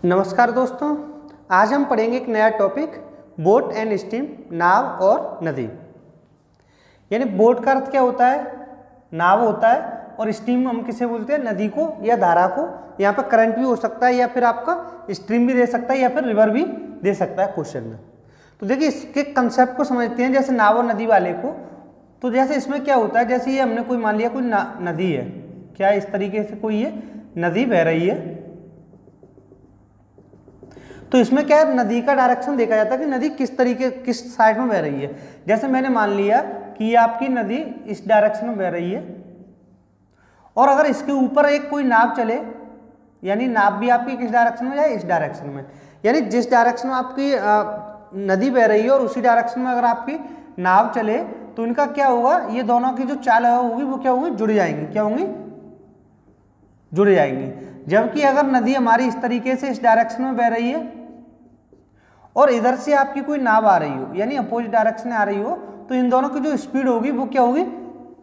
नमस्कार दोस्तों, आज हम पढ़ेंगे एक नया टॉपिक बोट एंड स्ट्रीम, नाव और नदी। यानी बोट का अर्थ क्या होता है? नाव होता है, और स्ट्रीम हम किसे बोलते हैं? नदी को या धारा को। यहाँ पर करंट भी हो सकता है, या फिर आपका स्ट्रीम भी दे सकता है, या फिर रिवर भी दे सकता है क्वेश्चन में। तो देखिए इसके कंसेप्ट को समझते हैं। जैसे नाव और नदी वाले को, तो जैसे इसमें क्या होता है, जैसे ये हमने कोई मान लिया कोई नदी है, क्या इस तरीके से कोई ये नदी बह रही है, तो इसमें क्या है, नदी का डायरेक्शन देखा जाता है कि नदी किस साइड में बह रही है। जैसे मैंने मान लिया कि ये आपकी नदी इस डायरेक्शन में बह रही है, और अगर इसके ऊपर एक कोई नाव चले, यानी नाव भी आपकी किस डायरेक्शन में जाए? इस डायरेक्शन में। यानी जिस डायरेक्शन में आपकी नदी बह रही है और उसी डायरेक्शन में अगर आपकी नाव चले, तो इनका क्या होगा, ये दोनों की जो चाल होगी वो क्या होगी? जुड़ जाएंगी। क्या होंगी? जुड़ जाएंगी। जबकि अगर नदी हमारी इस तरीके से इस डायरेक्शन में बह रही है और इधर से आपकी कोई नाव आ रही हो, यानी अपोजिट डायरेक्शन में आ रही हो, तो इन दोनों की जो स्पीड होगी वो क्या होगी?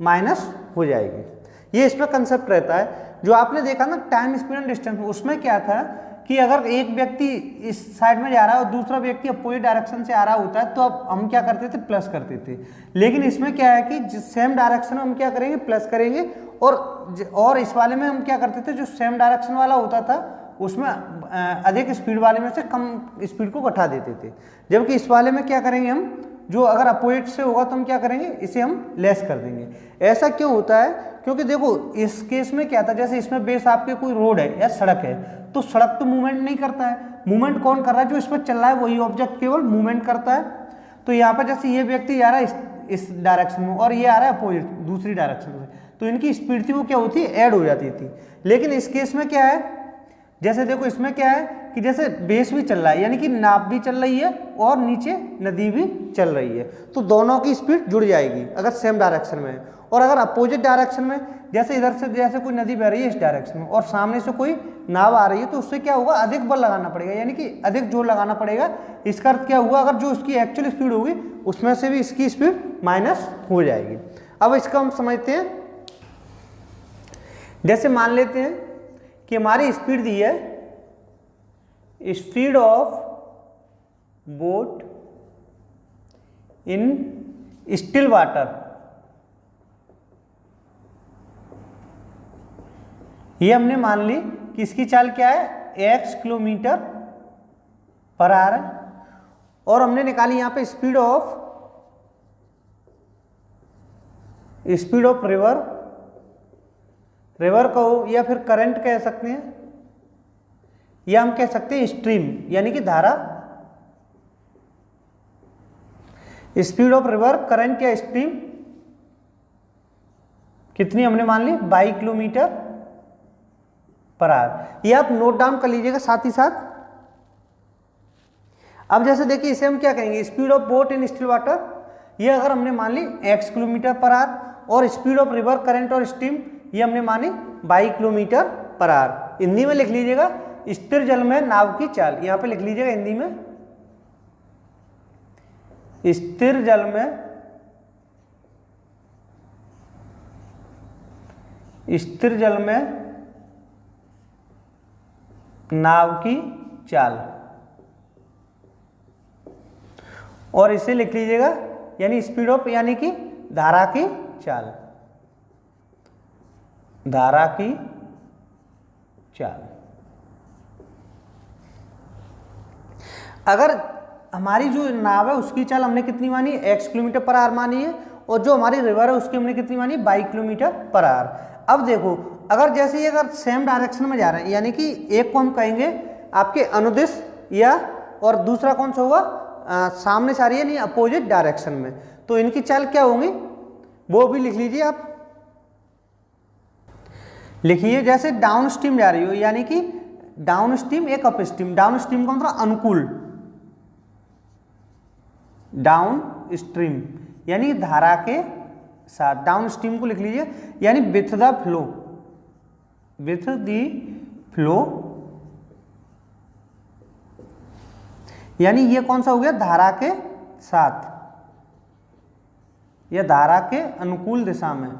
माइनस हो जाएगी। ये इसमें कंसेप्ट रहता है। जो आपने देखा ना टाइम, स्पीड एंड डिस्टेंस, उसमें क्या था कि अगर एक व्यक्ति इस साइड में जा रहा है और दूसरा व्यक्ति अपोजिट डायरेक्शन से आ रहा होता है, तो अब हम क्या करते थे? प्लस करते थे। लेकिन इसमें क्या है कि सेम डायरेक्शन में हम क्या करेंगे? प्लस करेंगे। और इस वाले में हम क्या करते थे, जो सेम डायरेक्शन वाला होता था उसमें अधिक स्पीड वाले में से कम स्पीड को घटा देते थे। जबकि इस वाले में क्या करेंगे हम, जो अगर अपोजिट से होगा तो हम क्या करेंगे? इसे हम लेस कर देंगे। ऐसा क्यों होता है? क्योंकि देखो इस केस में क्या था, जैसे इसमें बेस आपके कोई रोड है या सड़क है, तो सड़क तो मूवमेंट नहीं करता है। मूवमेंट कौन कर रहा है? जो इस पर चल रहा है वही ऑब्जेक्ट केवल मूवमेंट करता है। तो यहाँ पर जैसे ये व्यक्ति जा रहा है इस डायरेक्शन में और ये आ रहा है अपोजिट दूसरी डायरेक्शन में, तो इनकी स्पीड थी वो क्या होती है? ऐड हो जाती थी। लेकिन इस केस में क्या है, जैसे देखो इसमें क्या है कि जैसे बेस भी चल रहा है, यानी कि नाव भी चल रही है और नीचे नदी भी चल रही है, तो दोनों की स्पीड जुड़ जाएगी अगर सेम डायरेक्शन में है। और अगर अपोजिट डायरेक्शन में, जैसे इधर से जैसे कोई नदी बह रही है इस डायरेक्शन में और सामने से कोई नाव आ रही है, तो उससे क्या होगा? अधिक बल लगाना पड़ेगा, यानी कि अधिक जोर लगाना पड़ेगा। इसका अर्थ क्या हुआ, अगर जो उसकी एक्चुअल स्पीड होगी उसमें से भी इसकी स्पीड माइनस हो जाएगी। अब इसका हम समझते हैं। जैसे मान लेते हैं कि हमारी स्पीड दी है, speed of boat in still water, ये हमने मान ली कि इसकी चाल क्या है? x किलोमीटर पर आवर है। और हमने निकाली यहां पे स्पीड ऑफ रिवर कहो या फिर करंट कह सकते हैं, या हम कह सकते हैं स्ट्रीम, यानी कि धारा। स्पीड ऑफ रिवर, करंट या स्ट्रीम कितनी हमने मान ली? 22 किलोमीटर पर आवर। ये आप नोट डाउन कर लीजिएगा साथ ही साथ। अब जैसे देखिए इसे हम क्या कहेंगे? Speed of boat in still water, ये अगर हमने मान ली x किलोमीटर पर आवर, और स्पीड ऑफ रिवर, करंट और स्ट्रीम ये हमने मानी 22 किलोमीटर पर आवर। हिंदी में लिख लीजिएगा स्थिर जल में नाव की चाल, यहां पे लिख लीजिएगा हिंदी में स्थिर जल में नाव की चाल, और इसे लिख लीजिएगा यानी स्पीड ऑफ, यानी कि धारा की चाल, धारा की चाल। अगर हमारी जो नाव है उसकी चाल हमने कितनी मानी? x किलोमीटर पर आवर मानी है, और जो हमारी रिवर है उसकी हमने कितनी मानी? 22 किलोमीटर पर आवर। अब देखो अगर जैसे ये अगर सेम डायरेक्शन में जा रहे हैं, यानी कि एक को हम कहेंगे आपके अनुदिश, या और दूसरा कौन सा हुआ? सामने से आ रही है, नहीं अपोजिट डायरेक्शन में, तो इनकी चाल क्या होंगी वो भी लिख लीजिए आप। लिखिए जैसे डाउन स्ट्रीम जा रही हो, यानी कि डाउन स्ट्रीम एक अप स्ट्रीम। डाउन स्ट्रीम का मतलब अनुकूल, डाउन स्ट्रीम यानी धारा के साथ। डाउन स्ट्रीम को लिख लीजिए यानी with the flow, with the flow, यानी ये कौन सा हो गया? धारा के साथ या धारा के अनुकूल दिशा में।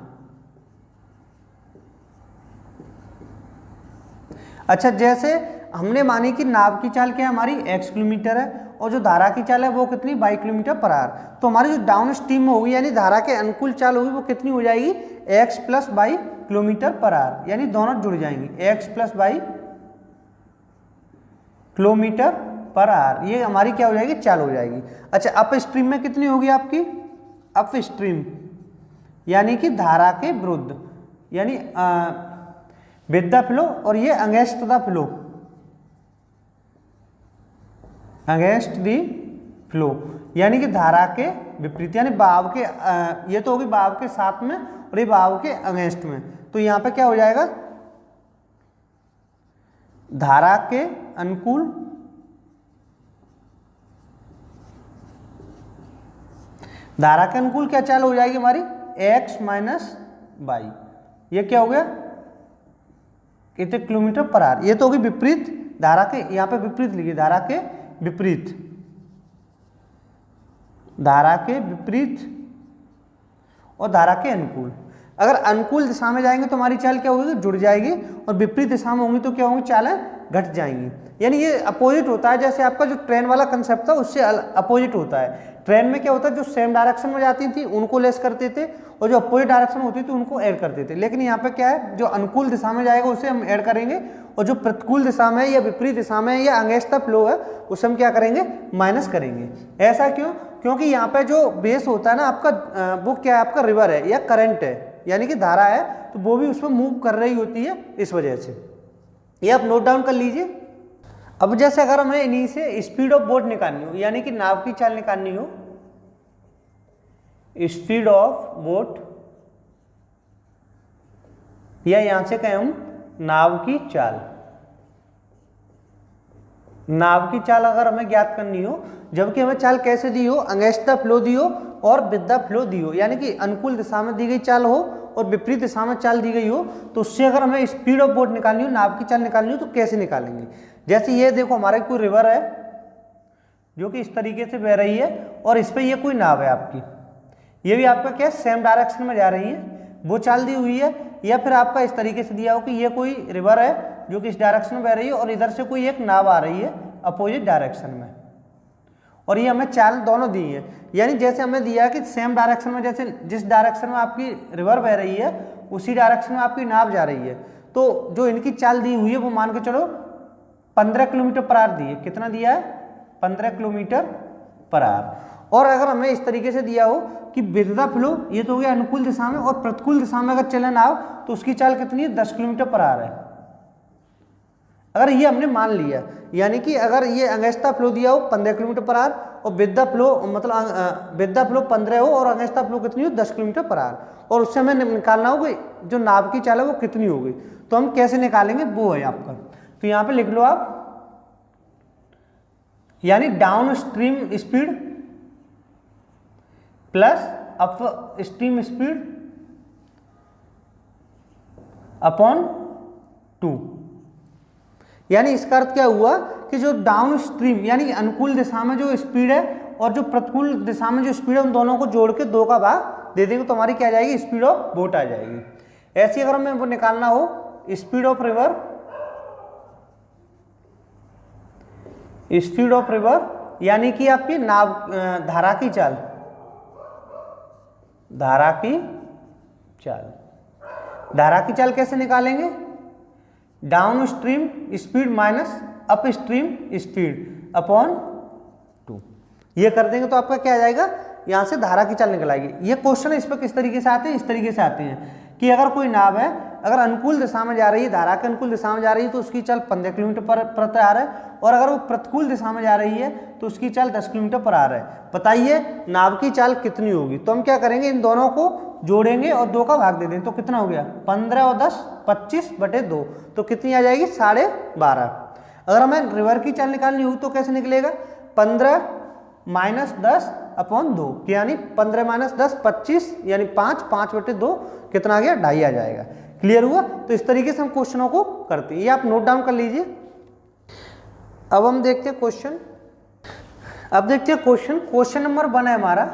अच्छा, जैसे हमने मानी कि नाव की चाल क्या है हमारी x किलोमीटर है और जो धारा की चाल है वो कितनी y किलोमीटर पर आवर। तो हमारी जो डाउन स्ट्रीम होगी यानी धारा के अनुकूल चाल होगी वो कितनी हो जाएगी x plus y kilometre per hour, यानी दोनों जुड़ जाएंगी x plus y kilometre per hour. ये हमारी क्या हो जाएगी चाल हो जाएगी। अच्छा अप स्ट्रीम में कितनी होगी आपकी अप स्ट्रीम यानी कि धारा के विरुद्ध यानी विद द फ्लो और ये against the flow, against the flow यानी कि धारा के विपरीत यानी बहाव के ये तो होगी बहाव के साथ में और ये बहाव के अगेंस्ट में। तो यहाँ पे क्या हो जाएगा धारा के अनुकूल धारा के अनुकूल क्या चाल हो जाएगी हमारी x माइनस y। ये क्या हो गया कितने किलोमीटर पर आवर। ये तो होगी विपरीत धारा के, यहाँ पे विपरीत लिखिए धारा के विपरीत, धारा के विपरीत और धारा के अनुकूल। अगर अनुकूल दिशा में जाएंगे तो हमारी चाल क्या होगी जुड़ जाएगी और विपरीत दिशा में होंगी तो क्या होंगी चालें घट जाएंगी। यानी ये अपोजिट होता है, जैसे आपका जो ट्रेन वाला कंसेप्ट था उससे अपोजिट होता है। ट्रेन में क्या होता है जो सेम डायरेक्शन में जाती थी उनको लेस करते थे और जो अपोजिट डायरेक्शन होती थी उनको ऐड करते थे। लेकिन यहाँ पे क्या है जो अनुकूल दिशा में जाएगा उसे हम ऐड करेंगे और जो प्रतिकूल दिशा में या विपरीत दिशा में या अगेंस्ट द फ्लो है उसे हम क्या करेंगे माइनस करेंगे। ऐसा क्यों? क्योंकि यहाँ पे जो बेस होता है ना आपका वो क्या है आपका रिवर है या करंट है यानी कि धारा है, तो वो भी उसमें मूव कर रही होती है इस वजह से। ये आप नोट डाउन कर लीजिए। अब जैसे अगर हमें इन्हीं से स्पीड ऑफ बोट निकालनी हो यानी कि नाव की चाल निकालनी हो, स्पीड ऑफ बोट या यहां से कहें हम नाव की चाल, नाव की चाल अगर हमें ज्ञात करनी हो जबकि हमें चाल कैसे दी हो अगेंस्ट द फ्लो दी हो और विद द फ्लो दी हो यानी कि अनुकूल दिशा में दी गई चाल हो और विपरीत दिशा में चाल दी गई हो, तो उससे अगर हमें स्पीड ऑफ बोट निकालनी हो नाव की चाल निकालनी हो तो कैसे निकालेंगे। जैसे ये देखो हमारे कोई रिवर है जो कि इस तरीके से बह रही है और इस पर ये कोई नाव है आपकी, ये भी आपका क्या सेम डायरेक्शन में जा रही है, वो चाल दी हुई है। या फिर आपका इस तरीके से दिया हो कि ये कोई रिवर है जो कि इस डायरेक्शन में बह रही है और इधर से कोई एक नाव आ रही है अपोजिट डायरेक्शन में और ये हमें चाल दोनों दी है। यानी जैसे हमें दिया कि सेम डायरेक्शन में जैसे जिस डायरेक्शन में आपकी रिवर बह रही है उसी डायरेक्शन में आपकी नाव जा रही है, तो जो इनकी चाल दी हुई है वो मान के चलो 15 किलोमीटर पर आवर दी है। कितना दिया है 15 किलोमीटर पर आवर। और अगर हमें इस तरीके से दिया हो कि विद द फ्लो ये तो हो गया अनुकूल दिशा में और प्रतिकूल दिशा में अगर चले नाव तो उसकी चाल कितनी है 10 किलोमीटर पर आवर है। अगर ये हमने मान लिया यानी कि अगर ये अगेंस्ट द फ्लो दिया हो 15 किलोमीटर पर आवर और विद द फ्लो मतलब विद द फ्लो 15 हो और अगेंस्ट द फ्लो कितनी हो 10 किलोमीटर पर आवर और उससे हमें निकालना होगा जो नाव की चाल है वो कितनी होगी। तो हम कैसे निकालेंगे वो है आपका, तो यहाँ पे लिख लो आप यानी down stream speed plus up stream speed upon 2। यानी इसका अर्थ क्या हुआ कि जो डाउन स्ट्रीम यानी अनुकूल दिशा में जो स्पीड है और जो प्रतिकूल दिशा में जो स्पीड है उन दोनों को जोड़ के 2 का भाग दे देंगे तो हमारी क्या आ जाएगी स्पीड ऑफ बोट आ जाएगी। ऐसे अगर हमें वो निकालना हो speed of river, speed of river यानी कि आपकी नाव धारा की चाल, धारा की चाल, धारा की चाल कैसे निकालेंगे down stream speed minus up stream speed upon 2। ये कर देंगे तो आपका क्या आ जाएगा यहां से धारा की चाल निकल आएगी। ये क्वेश्चन इस पर किस तरीके से आते हैं इस तरीके से आते हैं कि अगर कोई नाव है अगर अनुकूल दिशा में जा रही है धारा के अनुकूल दिशा में जा रही है तो उसकी चाल 15 किलोमीटर पर आवर है और अगर वो प्रतिकूल दिशा में जा रही है तो उसकी चाल 10 किलोमीटर पर आवर है। बताइए नाव की चाल कितनी होगी। तो हम क्या करेंगे इन दोनों को जोड़ेंगे और 2 का भाग दे देंगे तो कितना हो गया 15 और 10 25/2 तो कितनी आ जाएगी 12.5। अगर हमें रिवर की चाल निकालनी होगी तो कैसे निकलेगा 15 माइनस 10 अपॉन 2 यानी 15 माइनस 10 25 यानी 5/2 कितना आ गया 2.5 आ जाएगा। क्लियर हुआ। तो इस तरीके से हम क्वेश्चनों को करते हैं, ये आप नोट डाउन कर लीजिए। अब हम देखते हैं क्वेश्चन। अब देखते हैं क्वेश्चन नंबर 1 है हमारा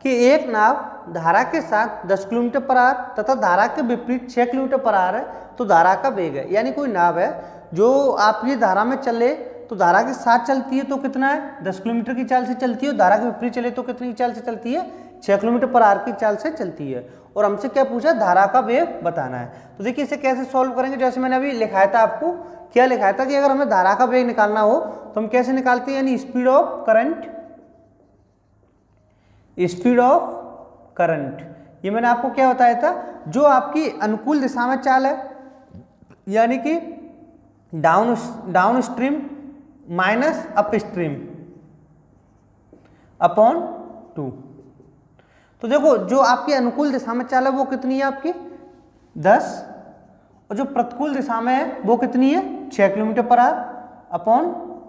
कि एक नाव धारा के साथ 10 किलोमीटर पर आवर तथा धारा के विपरीत 6 किलोमीटर पर आवर है तो धारा का वेग है। यानी कोई नाव है जो आपकी धारा में चले तो धारा के साथ चलती है तो कितना है 10 किलोमीटर की चाल से चलती है, और धारा के विपरीत चले तो कितनी चाल से चलती है 6 किलोमीटर पर आवर की चाल से चलती है। और हमसे क्या पूछा, धारा का वेग बताना है। तो देखिए इसे कैसे सॉल्व करेंगे, जैसे मैंने अभी लिखाया था आपको, क्या लिखाया था कि अगर हमें धारा का वेग निकालना हो तो हम कैसे निकालते हैं, यानी speed of current, speed of current. ये मैंने आपको क्या बताया था, जो आपकी अनुकूल दिशा में चाल है यानी कि down stream minus up stream upon 2। तो देखो जो आपकी अनुकूल दिशा में चाल है वो कितनी है आपकी 10, और जो प्रतिकूल दिशा में है वो कितनी है 6 किलोमीटर पर आवर अपॉन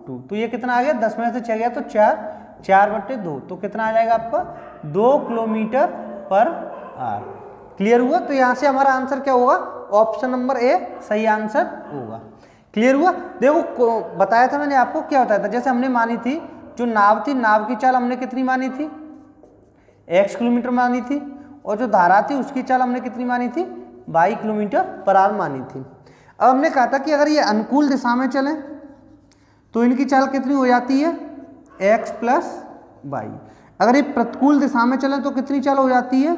2। तो ये कितना आ गया, 10 में से 6 गया तो 4/2, तो कितना आ जाएगा आपका 2 किलोमीटर पर आवर। क्लियर हुआ। तो यहाँ से हमारा आंसर क्या होगा, ऑप्शन नंबर ए सही आंसर होगा। क्लियर हुआ। देखो बताया था मैंने आपको, क्या बताया था, जैसे हमने मानी थी जो नाव थी, नाव की चाल हमने कितनी मानी थी, x किलोमीटर मानी थी, और जो धारा थी उसकी चाल हमने कितनी मानी थी, y किलोमीटर पर आवर मानी थी। अब हमने कहा था कि अगर ये अनुकूल दिशा में चले तो इनकी चाल कितनी हो जाती है x प्लस y। अगर ये प्रतिकूल दिशा में चले तो कितनी चाल हो जाती है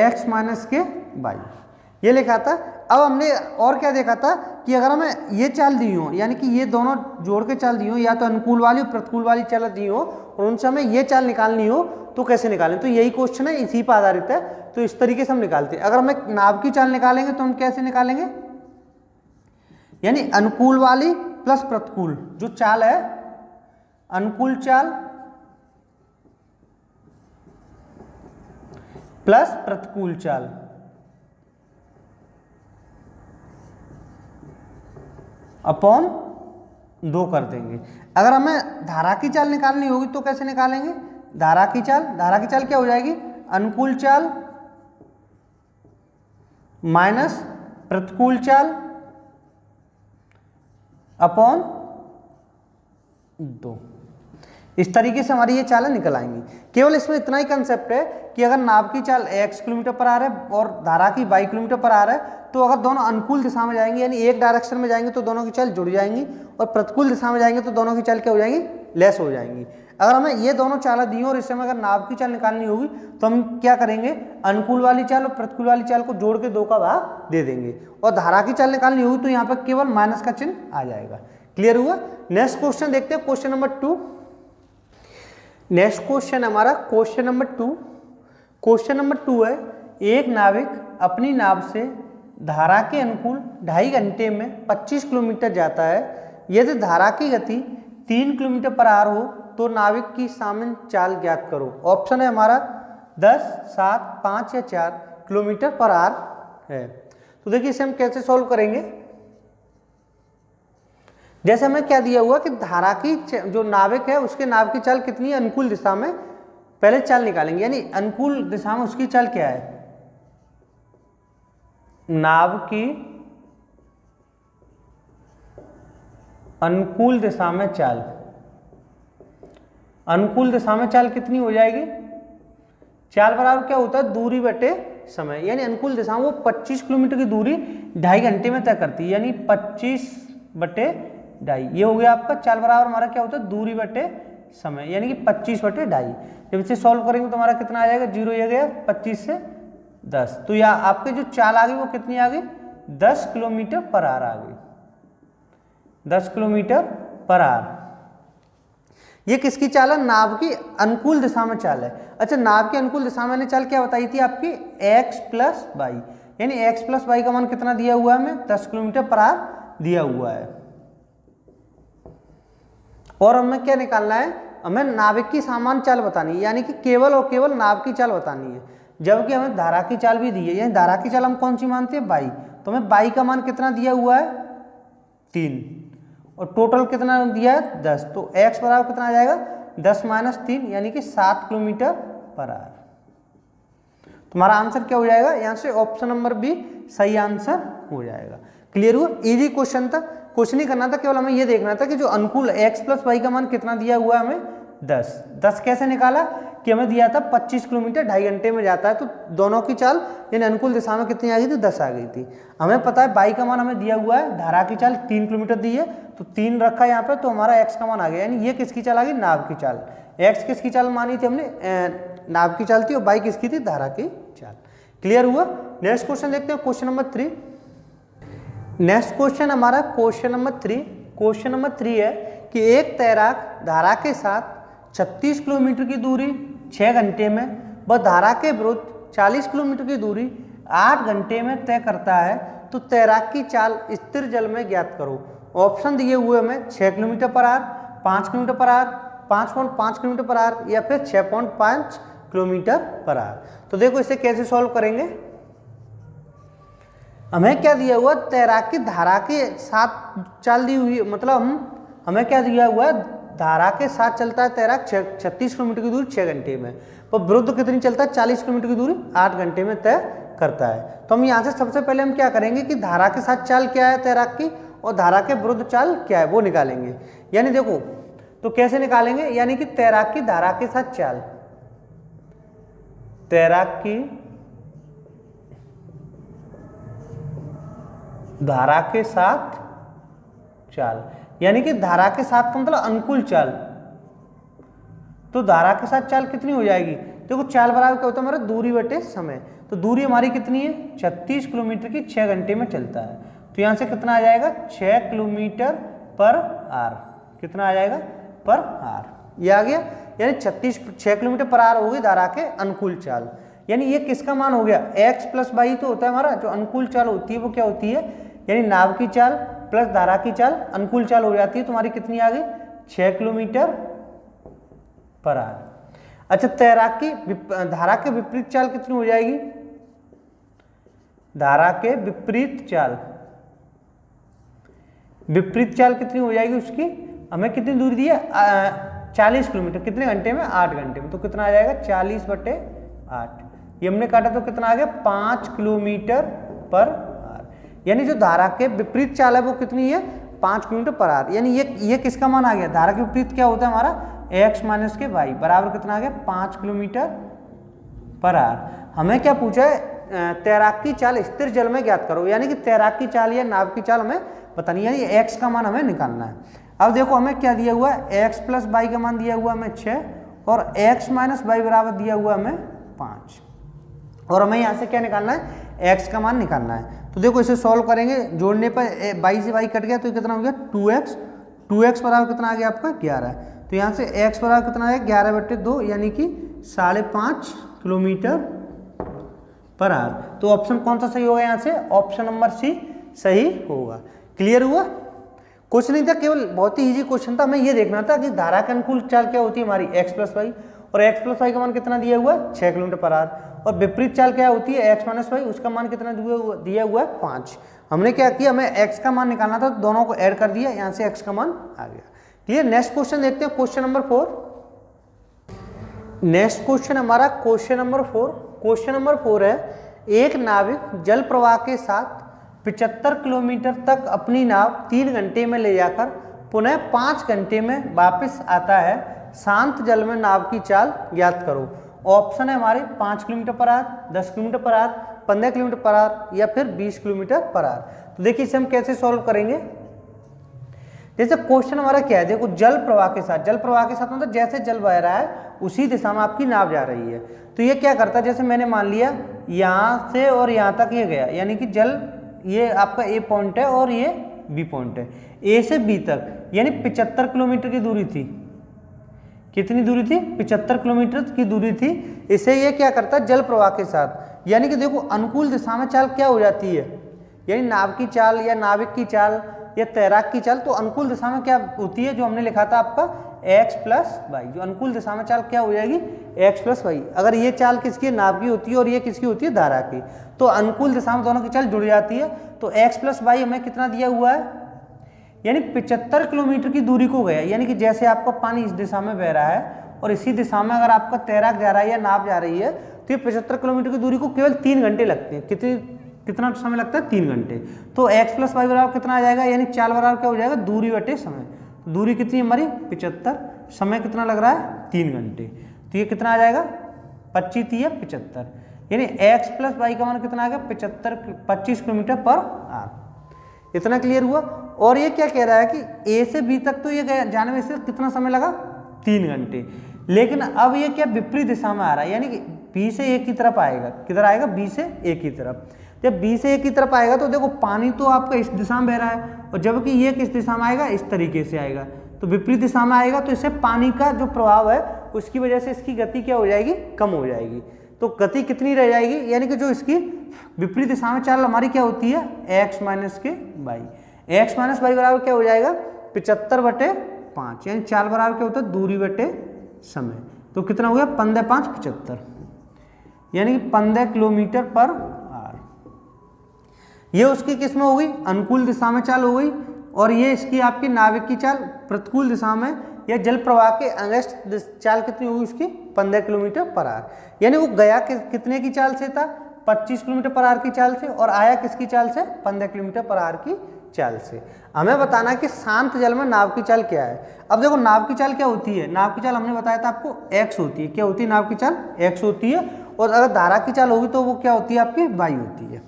x माइनस के y, ये लिखा था। अब हमने और क्या देखा था कि अगर हमें ये चाल दी हो, यानी कि ये दोनों जोड़ के चाल दी हो, या तो अनुकूल वाली और प्रतिकूल वाली चाल दी हो, और उनसे हमें ये चाल निकालनी हो तो कैसे निकालें। तो यही क्वेश्चन है, इसी पर आधारित है। तो इस तरीके से हम निकालते हैं। अगर हमें नाव की चाल निकालेंगे तो हम कैसे निकालेंगे, यानी अनुकूल वाली प्लस प्रतिकूल जो चाल है, अनुकूल चाल प्लस प्रतिकूल चाल अपॉन 2 कर देंगे। अगर हमें धारा की चाल निकालनी होगी तो कैसे निकालेंगे, धारा की चाल क्या हो जाएगी, अनुकूल चाल माइनस प्रतिकूल चाल अपॉन 2। इस तरीके से हमारी ये चालें निकल आएंगी। केवल इसमें इतना ही कंसेप्ट है कि अगर नाव की चाल x किलोमीटर पर आ रहा है और धारा की y किलोमीटर पर आ रहा है, तो अगर दोनों अनुकूल दिशा में जाएंगे यानी एक डायरेक्शन में जाएंगे तो दोनों की चाल जुड़ जाएंगी, और प्रतिकूल दिशा में जाएंगे तो दोनों की चाल क्या हो जाएंगी, लेस हो जाएंगी। अगर हमें ये दोनों चालें दी और इससे हमें अगर नाव की चाल निकालनी होगी तो हम क्या करेंगे, अनुकूल वाली चाल और प्रतिकूल वाली चाल को जोड़ के 2 का भाग दे देंगे, और धारा की चाल निकालनी होगी तो यहाँ पर केवल माइनस का चिन्ह आ जाएगा। क्लियर हुआ। नेक्स्ट क्वेश्चन देखते हैं, क्वेश्चन नंबर 2। नेक्स्ट क्वेश्चन हमारा क्वेश्चन नंबर 2। क्वेश्चन नंबर 2 है, एक नाविक अपनी नाव से धारा के अनुकूल 2.5 घंटे में 25 किलोमीटर जाता है। यदि धारा की गति 3 किलोमीटर पर आवर हो तो नाविक की सामान्य चाल ज्ञात करो। ऑप्शन है हमारा 10, 7, 5 या 4 किलोमीटर पर आवर है। तो देखिए इसे हम कैसे सॉल्व करेंगे। जैसे हमें क्या दिया हुआ कि धारा की जो नाविक है उसके नाव की चाल कितनी है, अनुकूल दिशा में पहले चाल निकालेंगे, यानी अनुकूल दिशा में उसकी चाल क्या है, नाव की अनुकूल दिशा में चाल, अनुकूल दिशा में चाल कितनी हो जाएगी, चाल बराबर क्या होता है, दूरी बटे समय। यानी अनुकूल दिशा में वो 25 किलोमीटर की दूरी 2.5 घंटे में तय करती है, यानी 25/2। ये हो गया आपका। चाल बराबर हमारा क्या होता है, दूरी बटे समय, यानी कि 25/2। जब इसे सॉल्व करेंगे तो हमारा कितना आ जाएगा, 0 ये गया, 25 से 10। तो या आपके जो चाल आ गई वो कितनी आ गई, 10 किलोमीटर पर आवर आ गई, 10 किलोमीटर पर आवर। ये किसकी चाल है, नाव की अनुकूल दिशा में चाल है। अच्छा, नाव की अनुकूल दिशा में चाल क्या बताई थी आपकी, x प्लस वाई, यानी x प्लस वाई का मान कितना दिया हुआ है हमें, 10 किलोमीटर पर आवर दिया हुआ है। और हमें क्या निकालना है, हमें नाविक की सामान्य चाल बतानी है, यानी कि केवल और केवल नाव की चाल बतानी है, जबकि हमें धारा की चाल भी दी है। यानी धारा की चाल हम कौन सी मानते हैं, बाई। तो हमें बाई का मान कितना दिया हुआ है, 3, और टोटल कितना दिया है, 10। तो x बराबर कितना आ जाएगा, 10 माइनस 3, यानी कि 7 किलोमीटर पर आवर। तुम्हारा आंसर क्या हो जाएगा, यहाँ से ऑप्शन नंबर बी सही आंसर हो जाएगा। क्लियर हुआ। इजी क्वेश्चन था, कुछ नहीं करना था, केवल हमें ये देखना था कि जो अनुकूल x प्लस वाई का मान कितना दिया हुआ है हमें, 10 कैसे निकाला कि हमें दिया था 25 किलोमीटर 2.5 घंटे में जाता है, तो दोनों की चाल यानी अनुकूल दिशा में कितनी आ गई थी, 10 आ गई थी। हमें पता है बाई का मान हमें दिया हुआ है, धारा की चाल 3 किलोमीटर दी है, तो 3 रखा है यहाँ पे, तो हमारा एक्स का मान आ गया, यानी ये किसकी चाल आ गई, नाव की चाल। एक्स किसकी चाल मानी थी हमने, नाव की चाल थी, और बाई किसकी थी, धारा की चाल। क्लियर हुआ। नेक्स्ट क्वेश्चन देखते हैं, क्वेश्चन नंबर 3। नेक्स्ट क्वेश्चन हमारा क्वेश्चन नंबर 3। क्वेश्चन नंबर 3 है कि एक तैराक धारा के साथ 36 किलोमीटर की दूरी 6 घंटे में व धारा के विरुद्ध 40 किलोमीटर की दूरी 8 घंटे में तय करता है, तो तैराक की चाल स्थिर जल में ज्ञात करो। ऑप्शन दिए हुए हमें 6 kilometre per hour, 5 kilometre per hour, 5.5 kilometre per hour या फिर 6.5 किलोमीटर पर आवर। तो देखो इसे कैसे सॉल्व करेंगे। हमें क्या दिया हुआ, तैराक की धारा के साथ चाल दी हुई, मतलब हमें क्या दिया हुआ है, धारा के साथ चलता है तैराक 36 किलोमीटर की दूरी 6 घंटे में, पर विरुद्ध कितनी चलता है, 40 किलोमीटर की दूरी 8 घंटे में तय करता है। तो हम यहाँ से सबसे पहले हम क्या करेंगे कि धारा के साथ चाल क्या है तैराक की, और धारा के विरुद्ध चाल क्या है वो निकालेंगे। यानी देखो तो कैसे निकालेंगे, यानी कि तैराक की धारा के साथ चाल, तैराक की धारा के साथ चाल, यानी कि धारा के साथ का मतलब अनुकूल चाल, तो धारा के साथ चाल कितनी हो जाएगी, देखो चाल बराबर क्या होता है हमारा, दूरी बटे समय। तो दूरी हमारी कितनी है, 36 किलोमीटर की 6 घंटे में चलता है, तो यहाँ से कितना आ जाएगा, 6 किलोमीटर पर आवर, कितना आ जाएगा, पर आवर, ये आ गया। यानी 6 किलोमीटर पर आवर होगी धारा के अनुकूल चाल। यानी ये किसका मान हो गया, एक्स प्लस वाई तो होता है हमारा, जो अनुकूल चाल होती है वो क्या होती है, यानी नाव की चाल प्लस धारा की चाल अनुकूल चाल हो जाती है, तुम्हारी कितनी आ गई, 6 किलोमीटर पर आवर। अच्छा, तैराक की धारा के विपरीत चाल कितनी हो जाएगी, धारा के विपरीत चाल, विपरीत चाल कितनी हो जाएगी उसकी, हमें कितनी दूरी दी है, 40 किलोमीटर, कितने घंटे में, 8 घंटे में, तो कितना आ जाएगा 40/8, ये हमने काटा तो कितना आ गया 5 किलोमीटर पर आवर। यानी जो धारा के विपरीत चाल है वो कितनी है, 5 किलोमीटर पर आवर। यानी ये किसका मान आ गया, धारा के विपरीत क्या होता है हमारा, x माइनस के वाई बराबर कितना आ गया 5 किलोमीटर पर आवर। हमें क्या पूछा है, तैराक की चाल स्थिर जल में ज्ञात करो, यानी कि तैराक की चाल या नाव की चाल हमें बतानी, यानी x का मान हमें निकालना है। अब देखो हमें क्या दिया हुआ है, x प्लस वाई का मान दिया हुआ हमें 6 और x माइनस वाई बराबर दिया हुआ हमें 5, और हमें यहाँ से क्या निकालना है, x का मान निकालना है। तो देखो इसे सॉल्व करेंगे, जोड़ने पर वाई से वाई कट गया तो कितना हो गया 2x बराबर कितना आ गया आपका 11, तो यहाँ से x बराबर कितना है 11/2, यानी कि 5.5 किलोमीटर पर आवर। तो ऑप्शन कौन सा सही होगा, यहाँ से ऑप्शन नंबर सी सही होगा। क्लियर हुआ। क्वेश्चन नहीं था, केवल बहुत ही इजी क्वेश्चन था, हमें ये देखना था कि धारा के अनुकूल चाल क्या होती है हमारी, x प्लस वाई, और x प्लस वाई का मान कितना दिया हुआ है 6 किलोमीटर पर आवर, और विपरीत चाल क्या होती है x माइनस वाई, उसका मान कितना दिया हुआ है 5। हमने क्या किया, हमें x का मान निकालना था, तो दोनों को ऐड कर दिया, यहाँ से x का मान आ गया। क्लियर। नेक्स्ट क्वेश्चन देखते हैं, क्वेश्चन नंबर 4। नेक्स्ट क्वेश्चन हमारा क्वेश्चन नंबर 4। क्वेश्चन नंबर 4 है, एक नाविक जल प्रवाह के साथ 75 किलोमीटर तक अपनी नाव 3 घंटे में ले जाकर पुनः 5 घंटे में वापस आता है, शांत जल में नाव की चाल ज्ञात करो। ऑप्शन है हमारे 5 kilometre per hour, 10 kilometre per hour, 15 kilometre per hour या फिर 20 किलोमीटर पर आवर। तो देखिए इसे हम कैसे सॉल्व करेंगे। जैसे क्वेश्चन हमारा क्या है, देखो जल प्रवाह के साथ, जल प्रवाह के साथ मतलब जैसे जल बह रहा है उसी दिशा में आपकी नाव जा रही है। तो ये क्या करता है, जैसे मैंने मान लिया यहाँ से और यहाँ तक ये गया, यानी कि जल ये आपका ए पॉइंट है और ये बी पॉइंट है, ए से बी तक, यानी 75 किलोमीटर की दूरी थी। कितनी दूरी थी, 75 किलोमीटर की दूरी थी। इसे ये क्या करता है जल प्रवाह के साथ, यानी कि देखो अनुकूल दिशा में चाल क्या हो जाती है, यानी नाव की चाल या नाविक की चाल या तैराक की चाल, तो अनुकूल दिशा में क्या होती है, जो हमने लिखा था आपका x प्लस वाई, जो अनुकूल दिशा में चाल क्या हो जाएगी x प्लस वाई। अगर ये चाल किसकी नाव की होती है और ये किसकी होती है धारा की, तो अनुकूल दिशा में दोनों की चाल जुड़ जाती है। तो x प्लस वाई हमें कितना दिया हुआ है, यानी 75 किलोमीटर की दूरी को गया, यानी कि जैसे आपका पानी इस दिशा में बह रहा है और इसी दिशा में अगर आपका तैराक जा रहा है या नाव जा रही है, तो ये 75 किलोमीटर की दूरी को केवल 3 घंटे लगते हैं। कितना समय लगता है, 3 घंटे। तो x प्लस वाई बराबर कितना आ जाएगा, यानी चाल बराबर क्या हो जाएगा, दूरी बटे समय। दूरी कितनी है हमारी 75, समय कितना लग रहा है 3 घंटे। तो ये कितना आ जाएगा 25 3 75, यानी x प्लस वाई का मान कितना आ गया 25 किलोमीटर पर आवर। इतना क्लियर हुआ। और ये क्या कह रहा है कि ए से बी तक तो ये जाने में से कितना समय लगा 3 घंटे, लेकिन अब ये क्या विपरीत दिशा में आ रहा है, यानी कि बी से ए की तरफ आएगा। किधर आएगा बी से ए की तरफ। जब बी से ए की तरफ आएगा तो देखो पानी तो आपका इस दिशा में बह रहा है, और जबकि ये किस दिशा में आएगा इस तरीके से आएगा, तो विपरीत दिशा में आएगा। तो इससे पानी का जो प्रभाव है उसकी वजह से इसकी गति क्या हो जाएगी, कम हो जाएगी। तो गति कितनी रह जाएगी, यानी कि जो इसकी विपरीत दिशा में चाल हमारी क्या होती है x माइनस के वाई। x माइनस वाई बराबर क्या हो जाएगा 75/5, यानी चाल बराबर क्या होता है दूरी बटे समय। तो कितना हो गया 15 5 75, यानी कि 15 किलोमीटर पर आवर। ये उसकी किस में हो गई, अनुकूल दिशा में चाल हो गई। और ये इसकी आपकी नाविक की चाल प्रतिकूल दिशा में, या जल प्रवाह के अंगस्थ चाल कितनी होगी उसकी 15 किलोमीटर पर आवर। यानी वो गया कितने की चाल से था 25 किलोमीटर पर आवर की चाल से, और आया किसकी चाल से 15 किलोमीटर पर आवर की चाल से। हमें बताना कि शांत जल में नाव की चाल क्या है। अब देखो नाव की चाल क्या होती है, नाव की चाल हमने बताया था आपको x होती है। क्या होती है नाव की चाल x होती है, और अगर धारा की चाल होगी तो वो क्या होती है आपकी y होती है।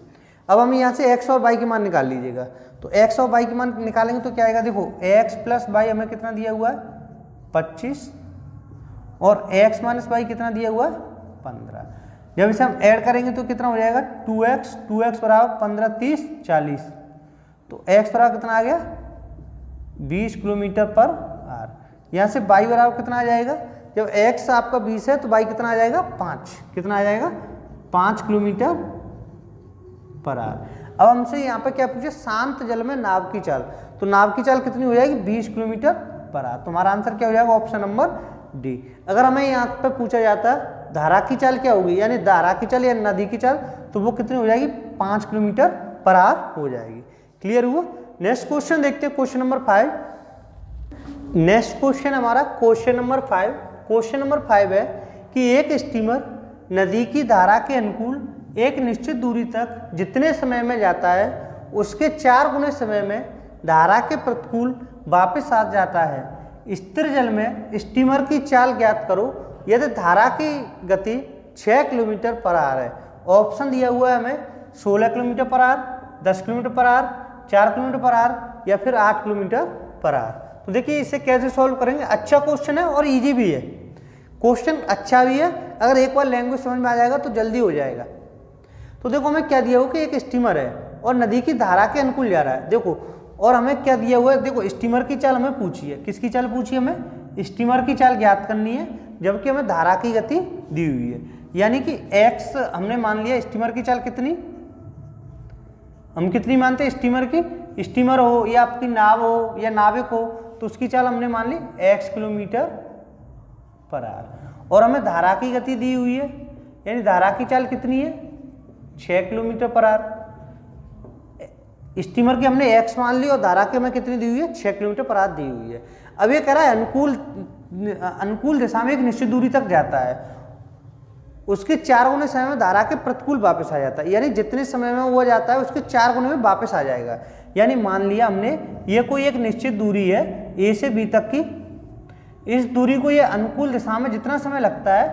अब हम यहाँ से x और y के मान निकाल लीजिएगा। तो x और y के मान निकालेंगे तो क्या आएगा, देखो x प्लस वाई हमें कितना दिया हुआ है 25, और x माइनस वाई कितना दिया हुआ है 15। जब इसे हम ऐड करेंगे तो कितना हो जाएगा 2x बराबर 15 30 40, तो x बराबर कितना आ गया 20 किलोमीटर पर आवर। यहाँ से y बराबर कितना आ जाएगा, जब x आपका 20 है तो y कितना आ जाएगा 5, कितना आ जाएगा 5 किलोमीटर पर आवर। अब हमसे यहाँ पे क्या पूछे, शांत जल में नाव की चाल। तो नाव की चाल कितनी हो जाएगी 20 किलोमीटर पर आवर। तुम्हारा आंसर क्या हो जाएगा ऑप्शन नंबर डी। अगर हमें यहाँ पे पूछा जाता है धारा की चाल क्या होगी, यानी धारा की चाल या नदी की चाल, तो वो कितनी हो जाएगी 5 किलोमीटर पर आवर हो जाएगी। क्लियर हुआ। नेक्स्ट क्वेश्चन देखते हैं, क्वेश्चन नंबर 5। नेक्स्ट क्वेश्चन हमारा क्वेश्चन नंबर 5। क्वेश्चन नंबर 5 है कि एक स्टीमर नदी की धारा के अनुकूल एक निश्चित दूरी तक जितने समय में जाता है उसके 4 गुने समय में धारा के प्रतिकूल वापस आ जाता है। स्थिर जल में स्टीमर की चाल ज्ञात करो यदि धारा की गति 6 किलोमीटर पर आवर है। ऑप्शन दिया हुआ है हमें 16 kilometre per hour, 10 kilometre per hour, 4 kilometre per hour, या फिर 8 किलोमीटर पर आवर। तो देखिए इसे कैसे सॉल्व करेंगे। अच्छा क्वेश्चन है और इजी भी है, क्वेश्चन अच्छा भी है। अगर एक बार लैंग्वेज समझ में आ जाएगा तो जल्दी हो जाएगा। तो देखो हमें क्या दिया हुआ कि एक स्टीमर है और नदी की धारा के अनुकूल जा रहा है। देखो और हमें क्या दिया हुआ है, देखो स्टीमर की चाल हमें पूछी है। किसकी चाल पूछी है हमें, स्टीमर की चाल ज्ञात करनी है, जबकि हमें धारा की गति दी हुई है। यानी कि x हमने मान लिया। स्टीमर की चाल कितनी, हम कितनी मानते हैं स्टीमर की, स्टीमर हो या आपकी नाव हो या नाविक हो तो उसकी चाल हमने मान ली x किलोमीटर पर आवर। और हमें धारा की गति दी हुई है, यानी धारा की चाल कितनी है 6 किलोमीटर पर आवर। स्टीमर की हमने x मान ली और धारा की हमें कितनी दी हुई है 6 किलोमीटर पर आवर दी हुई है। अब ये कह रहा है अनुकूल दिशा में एक निश्चित दूरी तक जाता है, उसके 4 गुने समय में धारा के प्रतिकूल वापस आ जाता है। यानी जितने समय में वो जाता है उसके 4 गुने में वापस आ जाएगा। यानी मान लिया हमने ये कोई एक निश्चित दूरी है a से b तक की, इस दूरी को ये अनुकूल दिशा में जितना समय लगता है,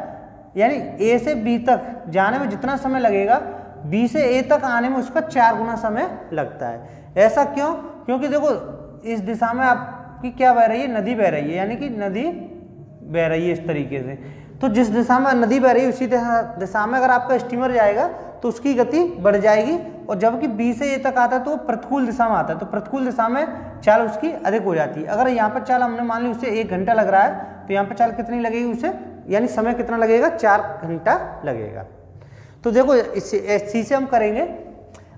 यानी a से b तक जाने में जितना समय लगेगा b से a तक आने में उसका 4 गुना समय लगता है। ऐसा क्यों, क्योंकि देखो इस दिशा में आपकी क्या बह रही है, नदी बह रही है, यानी कि नदी बह रही है इस तरीके से। तो जिस दिशा में नदी बह रही है उसी दिशा में अगर आपका स्टीमर जाएगा तो उसकी गति बढ़ जाएगी, और जबकि b से a तक आता है तो वो प्रतिकूल दिशा में आता है, तो प्रतिकूल दिशा में चाल उसकी अधिक हो जाती है। अगर यहाँ पर चाल हमने मान ली उसे 1 घंटा लग रहा है तो यहाँ पर चाल कितनी लगेगी उसे, यानी समय कितना लगेगा 4 घंटा लगेगा। तो देखो इसी से हम करेंगे।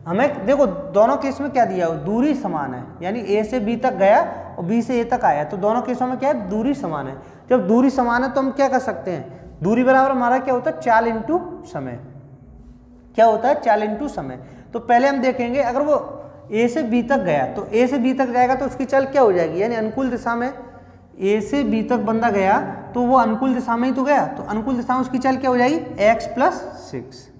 हमें देखो दोनों केस में क्या दिया हो, दूरी समान है, यानी a से b तक गया और b से a तक आया, तो दोनों केसों में क्या है दूरी समान है। जब दूरी समान है तो हम क्या कर सकते हैं, दूरी बराबर हमारा क्या होता है चाल इंटू समय। क्या होता है चाल इंटू समय। तो पहले हम देखेंगे अगर वो a से b तक गया तो a से b तक जाएगा तो उसकी चाल क्या हो जाएगी, यानी अनुकूल दिशा में a से b तक बंदा गया तो वो अनुकूल दिशा में ही तो गया, तो अनुकूल दिशा में उसकी चाल क्या हो जाएगी x प्लस 6।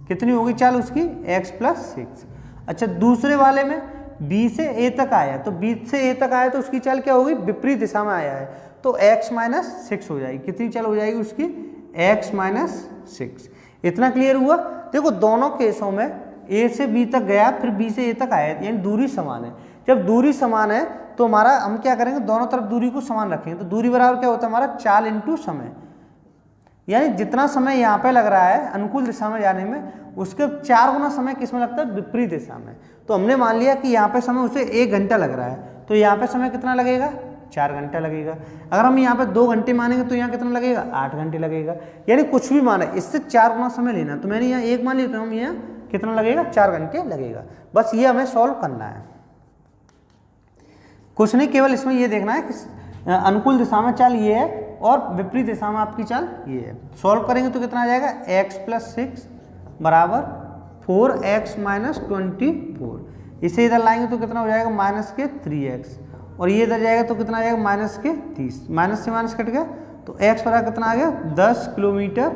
कितनी होगी चाल उसकी x प्लस 6। अच्छा दूसरे वाले में बी से ए तक आया, तो बी से ए तक आया तो उसकी चाल क्या होगी, विपरीत दिशा में आया है, तो x माइनस 6 हो जाएगी। कितनी चाल हो जाएगी उसकी, x माइनस 6। इतना क्लियर हुआ। देखो दोनों केसों में a से b तक गया, फिर b से a तक आया, यानी दूरी समान है। जब दूरी समान है तो हमारा हम क्या करेंगे, दोनों तरफ दूरी को समान रखेंगे, तो दूरी बराबर क्या होता है हमारा, चाल इंटू समय, यानी जितना समय यहाँ पे लग रहा है अनुकूल दिशा में जाने में, उसके 4 गुना समय किस में लगता है, विपरीत दिशा में। तो हमने मान लिया कि यहाँ पे समय उसे 1 घंटा लग रहा है, तो यहाँ पे समय कितना लगेगा, 4 घंटा लगेगा। अगर हम यहाँ पे 2 घंटे मानेंगे तो यहाँ कितना लगेगा, 8 घंटे लगेगा। यानी कुछ भी माने इससे 4 गुना समय लेना, तो मैंने यहाँ 1 मान लिया, तो हम यहाँ कितना लगेगा, 4 घंटे लगेगा। बस ये हमें सॉल्व करना है, कुछ नहीं, केवल इसमें ये देखना है कि अनुकूल दिशा में चाल ये है और विपरीत दिशा में आपकी चाल ये है। सॉल्व करेंगे तो कितना आ जाएगा, x + 6 बराबर 4x माइनस 24। इसे इधर लाएंगे तो कितना हो जाएगा, माइनस के 3x, और ये इधर जाएगा तो कितना आ जाएगा, माइनस के 30। माइनस से माइनस कट गया तो x बराबर कितना आ गया, 10 km/h।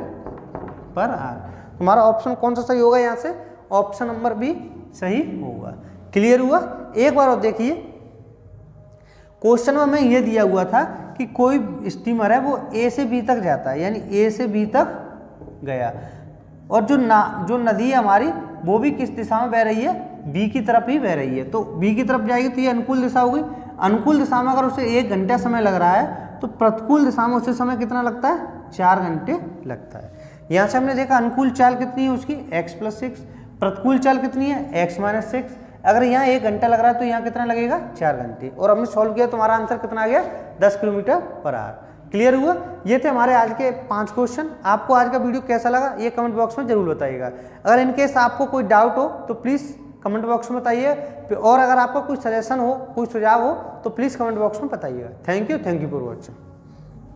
हमारा ऑप्शन कौन सा सही होगा, यहाँ से ऑप्शन नंबर बी सही होगा। क्लियर हुआ। एक बार और देखिए, क्वेश्चन में हमें यह दिया हुआ था कि कोई स्टीमर है वो A से B तक जाता है, यानी A से B तक गया, और जो नदी है हमारी वो भी किस दिशा में बह रही है, B की तरफ ही बह रही है। तो B की तरफ जाएगी तो ये अनुकूल दिशा होगी। अनुकूल दिशा में अगर उसे 1 घंटा समय लग रहा है तो प्रतिकूल दिशा में उसे समय कितना लगता है, 4 घंटे लगता है। यहाँ से हमने देखा अनुकूल चाल कितनी है उसकी, x + 6, प्रतिकूल चाल कितनी है, x - 6। अगर यहाँ 1 घंटा लग रहा है तो यहाँ कितना लगेगा, 4 घंटे। और हमने सॉल्व किया तो हमारा आंसर कितना आ गया, 10 km/h। क्लियर हुआ। ये थे हमारे आज के 5 क्वेश्चन। आपको आज का वीडियो कैसा लगा ये कमेंट बॉक्स में जरूर बताइएगा। अगर इनकेस आपको कोई डाउट हो तो प्लीज़ कमेंट बॉक्स में बताइए, और अगर आपका कोई सजेशन हो, कोई सुझाव हो तो प्लीज़ कमेंट बॉक्स में बताइएगा। Thank you for watching.